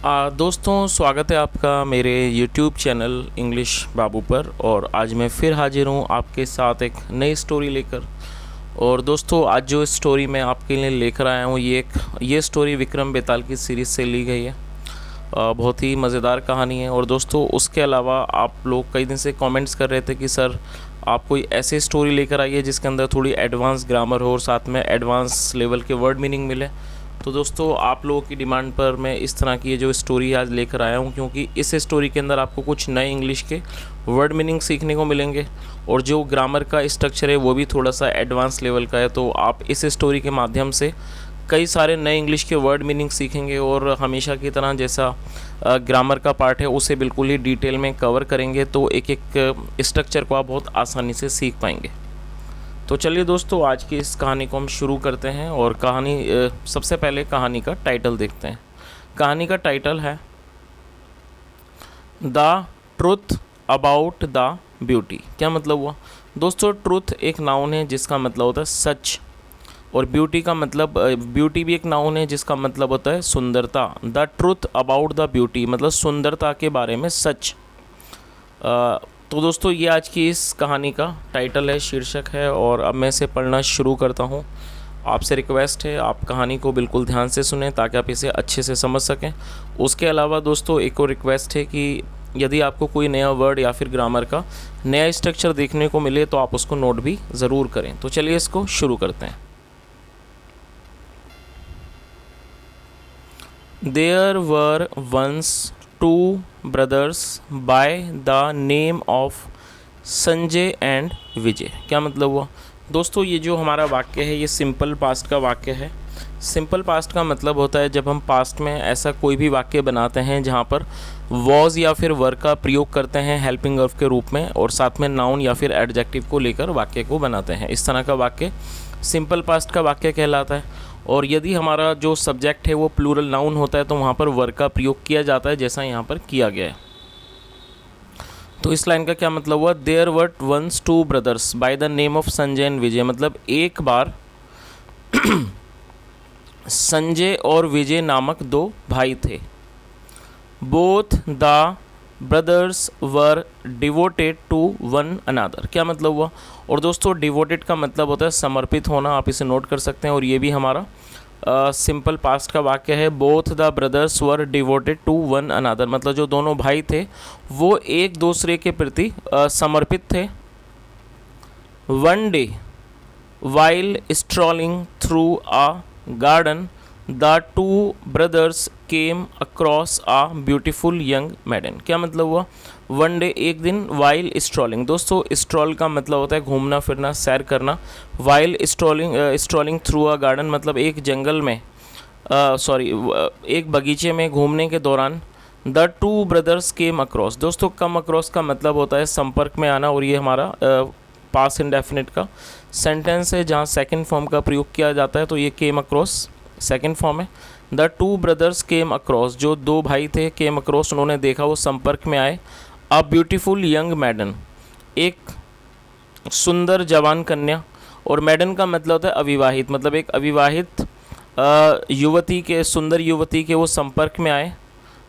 दोस्तों, स्वागत है आपका मेरे YouTube चैनल इंग्लिश बाबू पर। और आज मैं फिर हाजिर हूँ आपके साथ एक नई स्टोरी लेकर। और दोस्तों, आज जो स्टोरी मैं आपके लिए लेकर आया हूँ ये स्टोरी विक्रम बेताल की सीरीज़ से ली गई है। बहुत ही मज़ेदार कहानी है। और दोस्तों, उसके अलावा आप लोग कई दिन से कमेंट्स कर रहे थे कि सर आप कोई ऐसी स्टोरी लेकर आइए जिसके अंदर थोड़ी एडवांस ग्रामर हो और साथ में एडवांस लेवल के वर्ड मीनिंग मिले। तो दोस्तों, आप लोगों की डिमांड पर मैं इस तरह की ये जो स्टोरी आज लेकर आया हूँ, क्योंकि इस स्टोरी के अंदर आपको कुछ नए इंग्लिश के वर्ड मीनिंग सीखने को मिलेंगे और जो ग्रामर का स्ट्रक्चर है वो भी थोड़ा सा एडवांस लेवल का है। तो आप इस स्टोरी के माध्यम से कई सारे नए इंग्लिश के वर्ड मीनिंग सीखेंगे और हमेशा की तरह जैसा ग्रामर का पार्ट है उसे बिल्कुल ही डिटेल में कवर करेंगे, तो एक एक स्ट्रक्चर को आप बहुत आसानी से सीख पाएंगे। तो चलिए दोस्तों, आज की इस कहानी को हम शुरू करते हैं। और सबसे पहले कहानी का टाइटल देखते हैं। कहानी का टाइटल है the truth about the beauty. क्या मतलब हुआ दोस्तों? ट्रुथ एक नाउन है जिसका मतलब होता है सच, और ब्यूटी का मतलब ब्यूटी भी एक नाउन है जिसका मतलब होता है सुंदरता। The truth about the beauty मतलब सुंदरता के बारे में सच। तो दोस्तों, ये आज की इस कहानी का टाइटल है, शीर्षक है। और अब मैं इसे पढ़ना शुरू करता हूँ। आपसे रिक्वेस्ट है आप कहानी को बिल्कुल ध्यान से सुनें ताकि आप इसे अच्छे से समझ सकें। उसके अलावा दोस्तों, एक और रिक्वेस्ट है कि यदि आपको कोई नया वर्ड या फिर ग्रामर का नया स्ट्रक्चर देखने को मिले तो आप उसको नोट भी ज़रूर करें। तो चलिए इसको शुरू करते हैं। There were once two brothers by the name of Sanjay and Vijay. क्या मतलब हुआ दोस्तों? ये जो हमारा वाक्य है ये सिंपल पास्ट का वाक्य है। सिंपल पास्ट का मतलब होता है जब हम पास्ट में ऐसा कोई भी वाक्य बनाते हैं जहाँ पर वॉज या फिर वर का प्रयोग करते हैं हेल्पिंग वर्ब के रूप में, और साथ में नाउन या फिर एडजेक्टिव को लेकर वाक्य को बनाते हैं। इस तरह का वाक्य सिंपल पास्ट का वाक्य कहलाता है। और यदि हमारा जो सब्जेक्ट है वो प्लूरल नाउन होता है तो वहाँ पर वर का प्रयोग किया जाता है, जैसा यहाँ पर किया गया है। तो इस लाइन का क्या मतलब हुआ? There were once two brothers by the name of Sanjay and Vijay. मतलब एक बार संजय और विजय नामक दो भाई थे। Both the brothers were devoted to one another. क्या मतलब हुआ? और दोस्तों, डिवोटेड का मतलब होता है समर्पित होना, आप इसे नोट कर सकते हैं। और ये भी हमारा सिंपल पास्ट का वाक्य है। Both the brothers were devoted to one another मतलब जो दोनों भाई थे वो एक दूसरे के प्रति समर्पित थे। One day while strolling through a garden the two brothers came across a beautiful young maiden. क्या मतलब हुआ? वन डे एक दिन, वाइल स्ट्रॉलिंग दोस्तों स्ट्रॉल का मतलब होता है घूमना फिरना, सैर करना। While strolling through a garden मतलब एक जंगल में एक बगीचे में घूमने के दौरान the two brothers came across. दोस्तों, कम अक्रॉस का मतलब होता है संपर्क में आना, और ये हमारा पास्ट इंडेफिनिट का सेंटेंस है जहाँ सेकंड फॉर्म का प्रयोग किया जाता है। तो ये केम अक्रॉस सेकंड फॉर्म है। The two brothers came across जो दो भाई थे, केम अक्रॉस उन्होंने देखा, वो संपर्क में आए। अ ब्यूटीफुल यंग मैडन एक सुंदर जवान कन्या, और मैडन का मतलब होता है अविवाहित, मतलब एक अविवाहित युवती के, सुंदर युवती के वो संपर्क में आए।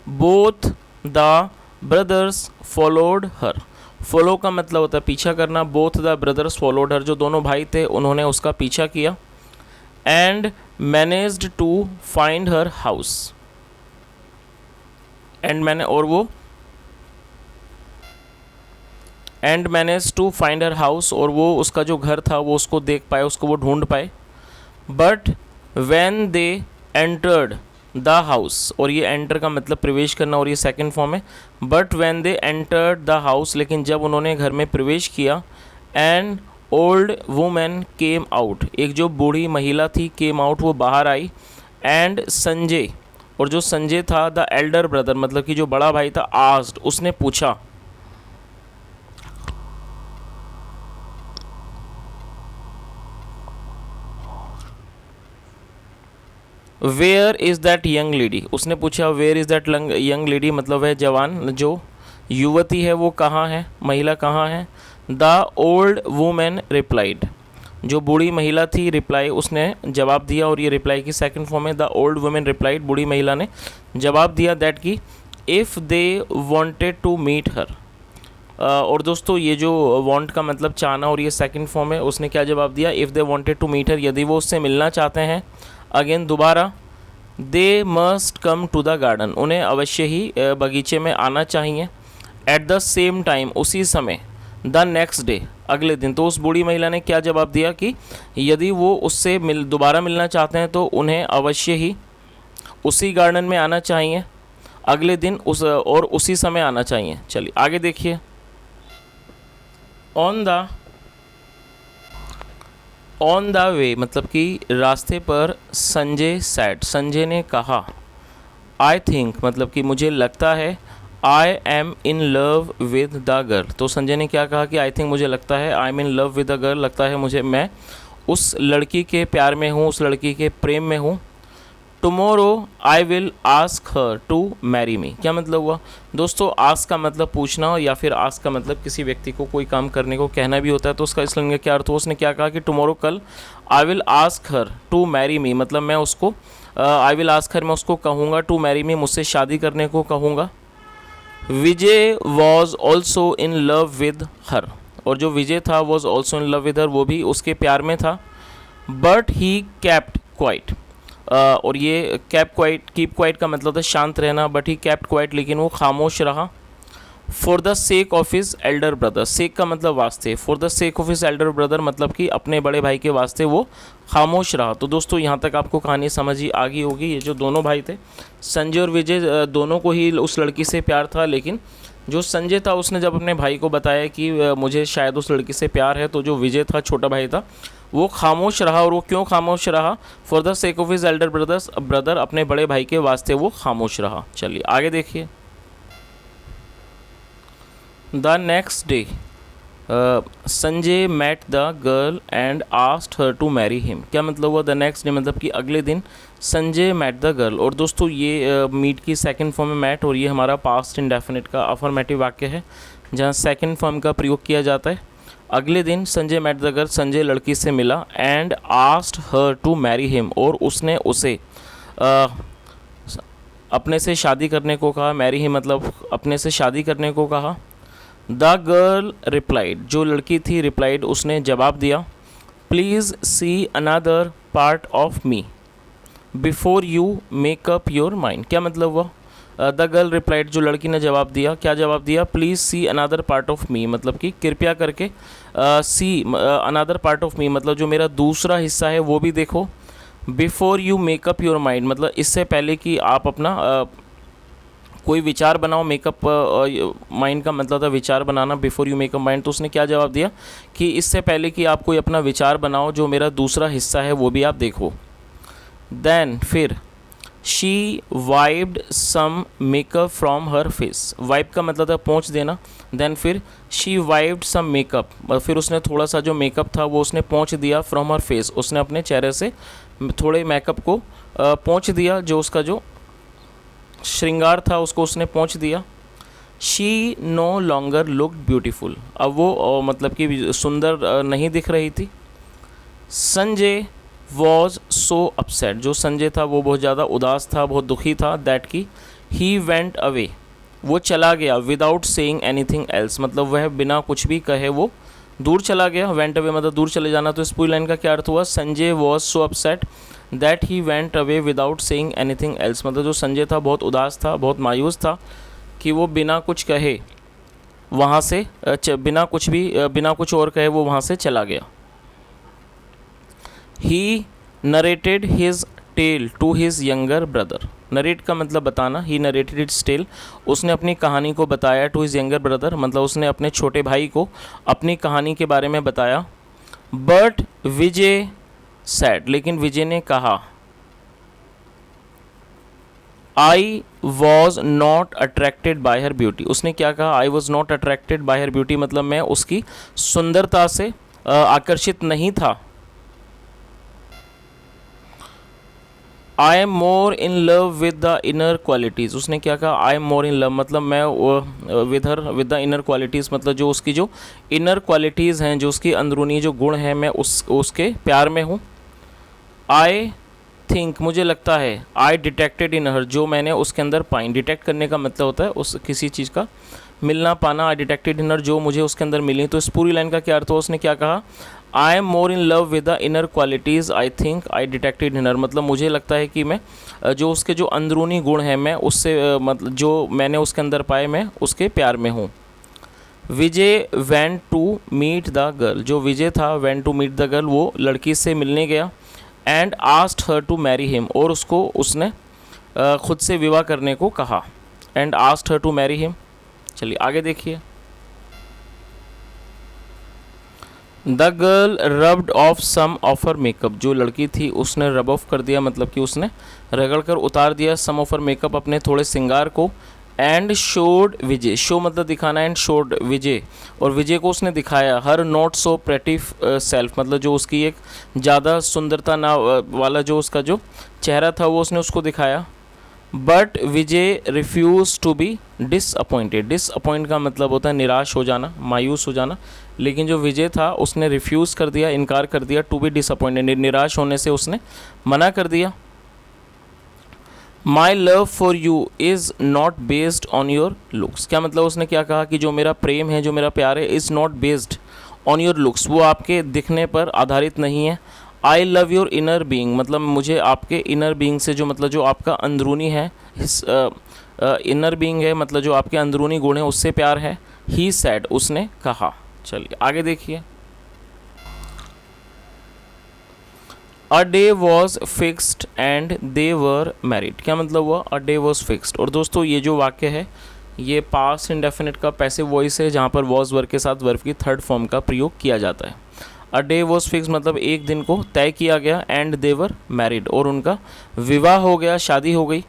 Both the brothers followed her. Follow का मतलब होता है पीछा करना। Both the brothers followed her जो दोनों भाई थे उन्होंने उसका पीछा किया। And managed to find her house. And manage to find her house और वो उसका जो घर था वो उसको देख पाए, उसको वो ढूंढ पाए। But when they entered the house, और ये एंटर का मतलब प्रवेश करना और ये सेकंड फॉर्म है। But when they entered the house लेकिन जब उन्होंने घर में प्रवेश किया। And old women came out एक जो बूढ़ी महिला थी, केम आउट वो बाहर आई। एंड संजय और जो संजय था द एल्डर ब्रदर मतलब कि जो बड़ा भाई था, आस्क्ड उसने पूछा। Where is that young lady उसने पूछा। Where is that young lady मतलब है जवान जो युवती है वो कहाँ है, महिला कहाँ है। द ओल्ड वुमेन रिप्लाइड जो बूढ़ी महिला थी, रिप्लाई, उसने जवाब दिया, और ये रिप्लाई की सेकंड फॉर्म है। द ओल्ड वुमेन रिप्लाइड, बूढ़ी महिला ने जवाब दिया, दैट कि if they wanted to meet her. और दोस्तों ये जो वांट का मतलब चाहना और ये सेकंड फॉर्म है, उसने क्या जवाब दिया, if they wanted to meet her, यदि वो उससे मिलना चाहते हैं, अगेन दोबारा, they must come to the garden, उन्हें अवश्य ही बगीचे में आना चाहिए, एट द सेम टाइम, उसी समय, द नेक्स्ट डे, अगले दिन। तो उस बूढ़ी महिला ने क्या जवाब दिया कि यदि वो उससे दोबारा मिलना चाहते हैं तो उन्हें अवश्य ही उसी गार्डन में आना चाहिए, अगले दिन और उसी समय आना चाहिए। चलिए आगे देखिए। ऑन द वे मतलब कि रास्ते पर, संजय सैड, संजय ने कहा, आई थिंक मतलब कि मुझे लगता है, I am in love with the girl. तो संजय ने क्या कहा कि आई थिंक मुझे लगता है, I am in love with the girl, लगता है मुझे मैं उस लड़की के प्यार में हूँ, उस लड़की के प्रेम में हूँ। Tomorrow I will ask her to marry me, क्या मतलब हुआ दोस्तों, आस्क का मतलब पूछना, या फिर आस्क का मतलब किसी व्यक्ति को कोई काम करने को कहना भी होता है, तो उसका इसलिए क्या अर्थ हुआ, उसने क्या कहा कि टुमारो, कल, I will ask her to marry me, मतलब मैं उसको आई विल आस्क हर, मैं उसको कहूँगा, टू मैरी मी, मुझसे शादी करने को कहूँगा। Vijay was also in love with her, और जो विजय था was also in love with her, वो भी उसके प्यार में था। बट ही कैप्ट क्वाइट, और ये कीप क्वाइट का मतलब था शांत रहना, बट ही कैप्ट क्वाइट, लेकिन वो खामोश रहा। For the sake of his elder brother, sake का मतलब वास्ते, for the sake of his elder brother मतलब कि अपने बड़े भाई के वास्ते वो खामोश रहा। तो दोस्तों यहाँ तक आपको कहानी समझ ही आ गई होगी। ये जो दोनों भाई थे, संजय और विजय, दोनों को ही उस लड़की से प्यार था, लेकिन जो संजय था उसने जब अपने भाई को बताया कि मुझे शायद उस लड़की से प्यार है, तो जो विजय था, छोटा भाई था, वो खामोश रहा। और वो क्यों खामोश रहा, for the sake of his elder brother, अपने बड़े भाई के वास्ते वो खामोश रहा। चलिए आगे देखिए। The next day Sanjay met the girl and asked her to marry him, क्या मतलब हुआ, द नेक्स्ट डे मतलब कि अगले दिन संजय मेट द गर्ल। और दोस्तों ये मीट की सेकंड फॉर्म में मैट, और ये हमारा पास्ट इंडेफिनिट का अफर्मेटिव वाक्य है, जहाँ सेकंड फॉर्म का प्रयोग किया जाता है। अगले दिन Sanjay met the girl, Sanjay लड़की से मिला, and asked her to marry him, और उसने उसे अपने से शादी करने को कहा। मैरी हिम मतलब अपने से शादी करने को कहा। द गर्ल रिप्लाइड, जो लड़की थी रिप्लाइड, उसने जवाब दिया, please see another part of me before you make up your mind, क्या मतलब हुआ, द गर्ल रिप्लाइड, जो लड़की ने जवाब दिया, क्या जवाब दिया, please see another part of me, मतलब कि कृपया करके see another part of me मतलब जो मेरा दूसरा हिस्सा है वो भी देखो। Before you make up your mind मतलब इससे पहले कि आप अपना कोई विचार बनाओ। मेकअप माइंड का मतलब था विचार बनाना, बिफोर यू मेकअप माइंड। तो उसने क्या जवाब दिया कि इससे पहले कि आप कोई अपना विचार बनाओ, जो मेरा दूसरा हिस्सा है वो भी आप देखो। देन फिर she wiped some makeup from her face, wipe का मतलब था पोंछ देना। देन फिर शी वाइप्ड सम मेकअप, फिर उसने थोड़ा सा जो मेकअप था वो उसने पोंछ दिया फ्रॉम हर फेस, उसने अपने चेहरे से थोड़े मेकअप को पोंछ दिया, जो उसका जो श्रृंगार था उसको उसने पोंछ दिया। She know longer looked beautiful, अब वो मतलब कि सुंदर नहीं दिख रही थी। संजय वॉज सो अपसेट, जो संजय था वो बहुत ज़्यादा उदास था, बहुत दुखी था। दैट की ही वेंट अवे, वो चला गया। विदाउट सेइंग एनीथिंग एल्स मतलब वह बिना कुछ भी कहे वो दूर चला गया। वेंट अवे मतलब दूर चले जाना। तो इस पूरी लाइन का क्या अर्थ हुआ, Sanjay was so upset that he went away without saying anything else मतलब जो संजय था बहुत उदास था, बहुत मायूस था कि वो बिना कुछ कहे वहाँ से बिना कुछ और कहे वो वहाँ से चला गया। He narrated his tale to his younger brother, narrate का मतलब बताना। ही नरेटेड इट्स टेल, उसने अपनी कहानी को बताया। टू हिज यंगर ब्रदर मतलब उसने अपने छोटे भाई को अपनी कहानी के बारे में बताया। बट विजय सैड, लेकिन विजय ने कहा, I was not attracted by her beauty, उसने क्या कहा, I was not attracted by her beauty मतलब मैं उसकी सुंदरता से आकर्षित नहीं था। आई am more in love with the inner qualities, उसने क्या कहा, I am more in love मतलब मैं with her with the inner qualities मतलब जो उसकी जो इनर क्वालिटीज़ हैं, जो उसकी अंदरूनी जो गुण हैं, मैं उसके प्यार में हूँ। आई थिंक मुझे लगता है, आई डिटेक्टेड इन हर जो मैंने उसके अंदर पाई, डिटेक्ट करने का मतलब होता है उस किसी चीज़ का मिलना पाना, आई डिटेक्टेड इन हर जो मुझे उसके अंदर मिली। तो इस पूरी लाइन का क्या अर्थ हो, उसने क्या कहा, I am more in love with the inner qualities I think I detected in her, मतलब मुझे लगता है कि मैं जो उसके जो अंदरूनी गुण हैं मैं उससे मतलब जो मैंने उसके अंदर पाए मैं उसके प्यार में हूँ। Vijay went to meet the girl, जो विजय था went to meet the girl वो लड़की से मिलने गया। And asked her to marry him, और उसको उसने खुद से विवाह करने को कहा। And asked her to marry him. चलिए आगे देखिए। The girl rubbed off some of her makeup, जो लड़की थी उसने रब ऑफ कर दिया मतलब कि उसने रगड़ कर उतार दिया सम ऑफ हर मेकअप अपने थोड़े श्रृंगार को। एंड शोड विजय, शो मतलब दिखाना, एंड शोड विजय, और विजय को उसने दिखाया her not so pretty self मतलब जो उसकी एक ज़्यादा सुंदरता ना वाला जो उसका जो चेहरा था वो उसने उसको दिखाया। But Vijay refuse to be disappointed, disappoint का मतलब होता है निराश हो जाना, मायूस हो जाना, लेकिन जो विजय था उसने रिफ्यूज़ कर दिया, इनकार कर दिया, टू बी डिसअपॉइंटेड निराश होने से उसने मना कर दिया। My love for you is not based on your looks, क्या मतलब उसने क्या कहा कि जो मेरा प्रेम है, जो मेरा प्यार है, is not based on your looks, वो आपके दिखने पर आधारित नहीं है। I love your inner being, मतलब मुझे आपके इनर बीइंग से जो मतलब जो आपका अंदरूनी है, इनर बीइंग है मतलब जो आपके अंदरूनी गुण है उससे प्यार है। ही सैड, उसने कहा। चलिए आगे देखिए। A day was fixed and they were married, क्या मतलब हुआ, अ डे वॉज फिक्स्ड। और दोस्तों ये जो वाक्य है ये पास्ट इंडेफिनिट का पैसिव वॉइस है, जहाँ पर वॉज वर्ब के साथ वर्ब की थर्ड फॉर्म का प्रयोग किया जाता है। अ डे वॉज फिक्स मतलब एक दिन को तय किया गया। एंड दे वर मैरिड, और उनका विवाह हो गया, शादी हो गई।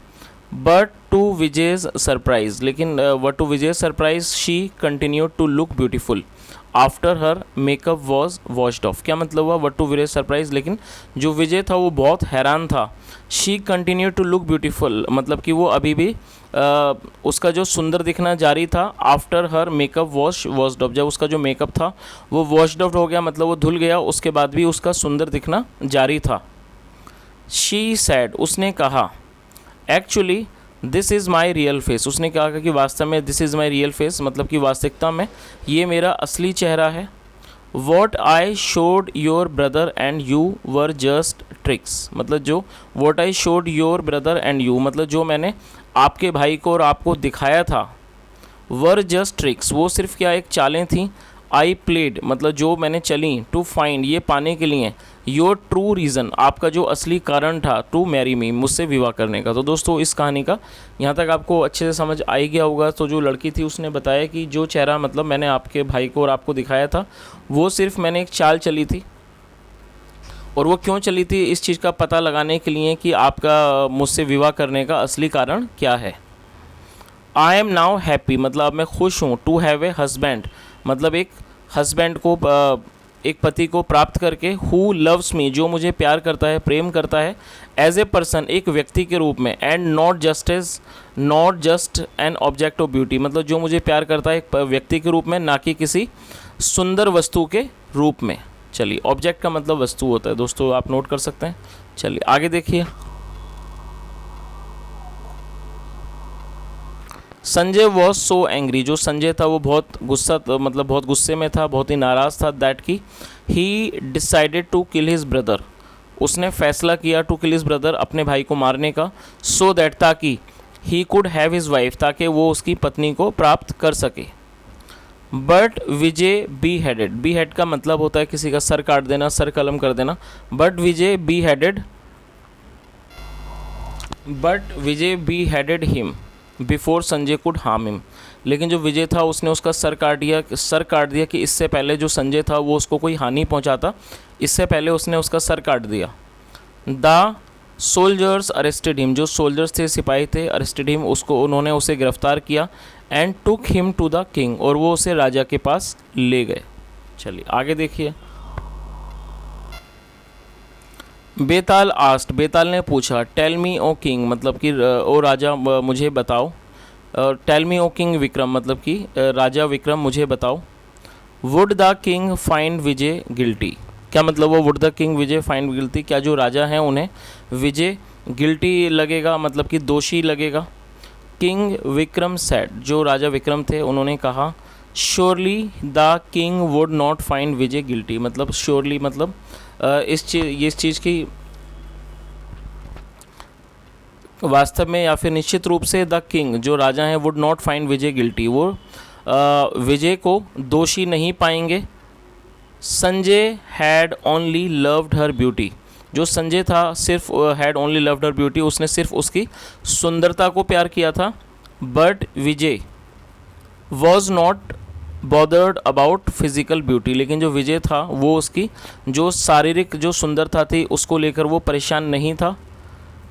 बट टू विजय's सरप्राइज, लेकिन but to Vijay's surprise she continued to look beautiful after her makeup was washed off, क्या मतलब हुआ, बट टू विजय सरप्राइज, लेकिन जो विजय था वो बहुत हैरान था। She continue to look beautiful मतलब कि वो अभी भी उसका जो सुंदर दिखना जारी था। After her makeup washed of, जब उसका जो मेकअप था वो वॉश्ड ऑफ हो गया मतलब वो धुल गया, उसके बाद भी उसका सुंदर दिखना जारी था। शी सैड, उसने कहा, actually this is my real face, उसने कहा कि वास्तव में this is my real face मतलब कि वास्तविकता में ये मेरा असली चेहरा है। What I showed your brother and you were just tricks, मतलब जो what I showed your brother and you मतलब जो मैंने आपके भाई को और आपको दिखाया था, वर जस्ट ट्रिक्स वो सिर्फ क्या एक चालें थीं। आई प्लेड मतलब जो मैंने चली, टू फाइंड ये पाने के लिए, योर ट्रू रीज़न आपका जो असली कारण था, टू मैरी मी मुझसे विवाह करने का। तो दोस्तों इस कहानी का यहाँ तक आपको अच्छे से समझ आ ही गया होगा। तो जो लड़की थी उसने बताया कि जो चेहरा मतलब मैंने आपके भाई को और आपको दिखाया था वो सिर्फ मैंने एक चाल चली थी, और वो क्यों चली थी इस चीज़ का पता लगाने के लिए कि आपका मुझसे विवाह करने का असली कारण क्या है। आई एम नाउ हैप्पी मतलब अब मैं खुश हूँ। टू हैव ए हस्बैंड मतलब एक हस्बैंड को एक पति को प्राप्त करके। हु लव्स मी जो मुझे प्यार करता है, प्रेम करता है। एज ए पर्सन एक व्यक्ति के रूप में। And not just an object of beauty मतलब जो मुझे प्यार करता है एक व्यक्ति के रूप में, ना कि किसी सुंदर वस्तु के रूप में। चलिए ऑब्जेक्ट का मतलब वस्तु होता है दोस्तों, आप नोट कर सकते हैं। चलिए आगे देखिए। संजय वॉज सो एंग्री जो संजय था वो बहुत गुस्सा मतलब बहुत गुस्से में था, बहुत ही नाराज़ था। दैट की he decided to kill his brother उसने फैसला किया टू किल हिज ब्रदर अपने भाई को मारने का। सो दैट ताकि he could have his wife ताकि वो उसकी पत्नी को प्राप्त कर सके। बट विजय बी हेड का मतलब होता है किसी का सर काट देना, सर कलम कर देना। But Vijay be headed him before Sanjay could harm him लेकिन जो विजय था उसने उसका सर काट दिया कि इससे पहले जो संजय था वो उसको कोई हानि पहुंचाता, इससे पहले उसने उसका सर काट दिया। द सोल्जर्स अरेस्टेड हिम जो सोल्जर्स थे, सिपाही थे, अरेस्टेड हिम उन्होंने उसे गिरफ्तार किया। And took him to the king और वो उसे राजा के पास ले गए। चलिए आगे देखिए। बेताल आस्ट, बेताल ने पूछा, टेल मी ओ किंग, मतलब कि ओ राजा मुझे बताओ। Tell me O king Vikram, मतलब कि राजा विक्रम मुझे बताओ। Would the king find Vijay guilty, क्या मतलब वो would the king Vijay find guilty, क्या जो राजा हैं उन्हें विजय गिल्टी लगेगा, मतलब कि दोषी लगेगा। किंग विक्रम सेड, जो राजा विक्रम थे उन्होंने कहा, surely the king would not find Vijay guilty, मतलब श्योरली मतलब इस चीज़ की वास्तव में या फिर निश्चित रूप से द किंग जो राजा हैं would not find Vijay guilty, वो विजय को दोषी नहीं पाएंगे। Sanjay had only loved her beauty, जो संजय था सिर्फ had only loved her beauty, उसने सिर्फ उसकी सुंदरता को प्यार किया था। But Vijay was not bothered about physical beauty, लेकिन जो विजय था वो उसकी जो शारीरिक जो सुंदरता थी उसको लेकर वो परेशान नहीं था।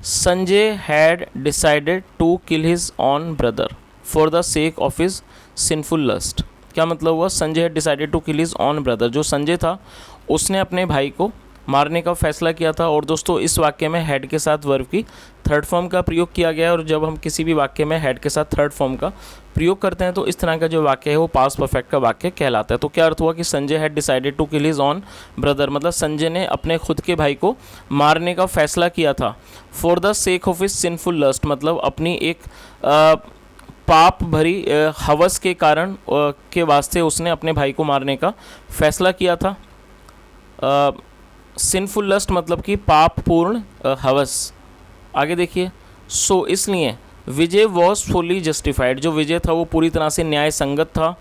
Sanjay had decided to kill his own brother for the sake of his sinful lust, क्या मतलब हुआ, Sanjay had decided to kill his own brother, जो संजय था उसने अपने भाई को मारने का फैसला किया था। और दोस्तों इस वाक्य में हैड के साथ वर्ब की थर्ड फॉर्म का प्रयोग किया गया है, और जब हम किसी भी वाक्य में हैड के साथ थर्ड फॉर्म का प्रयोग करते हैं तो इस तरह का जो वाक्य है वो पास्ट परफेक्ट का वाक्य कहलाता है। तो क्या अर्थ हुआ कि Sanjay had decided to kill his own brother, मतलब संजय ने अपने खुद के भाई को मारने का फैसला किया था। For the sake of his sinful lust, मतलब अपनी एक पाप भरी हवस के कारण के वास्ते उसने अपने भाई को मारने का फैसला किया था। सिंफुल लस्ट मतलब कि पापपूर्ण हवस। आगे देखिए, सो इसलिए विजय वॉज फुली जस्टिफाइड, जो विजय था वो पूरी तरह से न्याय संगत था।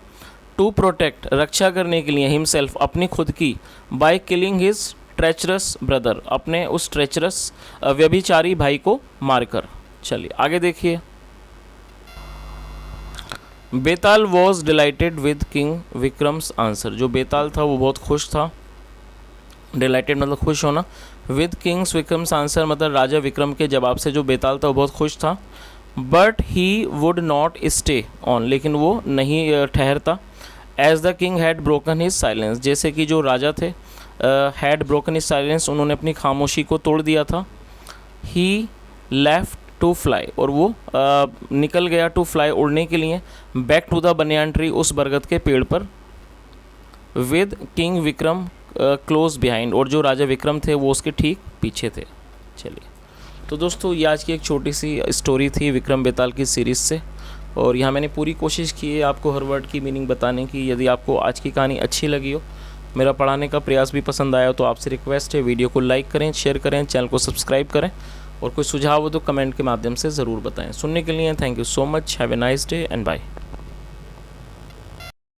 टू प्रोटेक्ट, रक्षा करने के लिए, हिमसेल्फ अपनी खुद की, by killing his treacherous brother, अपने उस ट्रेचरस व्यभिचारी भाई को मारकर। चलिए आगे देखिए, Betal was delighted with king Vikram's answer, जो बेताल था वो बहुत खुश था। डिलाइटेड मतलब खुश होना, विद किंग्स विक्रम्स आंसर मतलब राजा विक्रम के जवाब से जो बेताल था वो बहुत खुश था। But he would not stay on, लेकिन वो नहीं ठहरता। As the king had broken his silence, जैसे कि जो राजा थे हैड ब्रोकन हिज साइलेंस, उन्होंने अपनी खामोशी को तोड़ दिया था। ही लेफ्ट टू फ्लाई, और वो निकल गया टू फ्लाई उड़ने के लिए, back to the banyan tree, उस बरगद के पेड़ पर। With king Vikram close behind, और जो राजा विक्रम थे वो उसके ठीक पीछे थे। चलिए, तो दोस्तों ये आज की एक छोटी सी स्टोरी थी विक्रम बेताल की सीरीज़ से, और यहाँ मैंने पूरी कोशिश की है आपको हर वर्ड की मीनिंग बताने की। यदि आपको आज की कहानी अच्छी लगी हो, मेरा पढ़ाने का प्रयास भी पसंद आया हो, तो आपसे रिक्वेस्ट है वीडियो को लाइक करें, शेयर करें, चैनल को सब्सक्राइब करें, और कोई सुझाव हो तो कमेंट के माध्यम से ज़रूर बताएं। सुनने के लिए thank you so much, have a nice day and bye.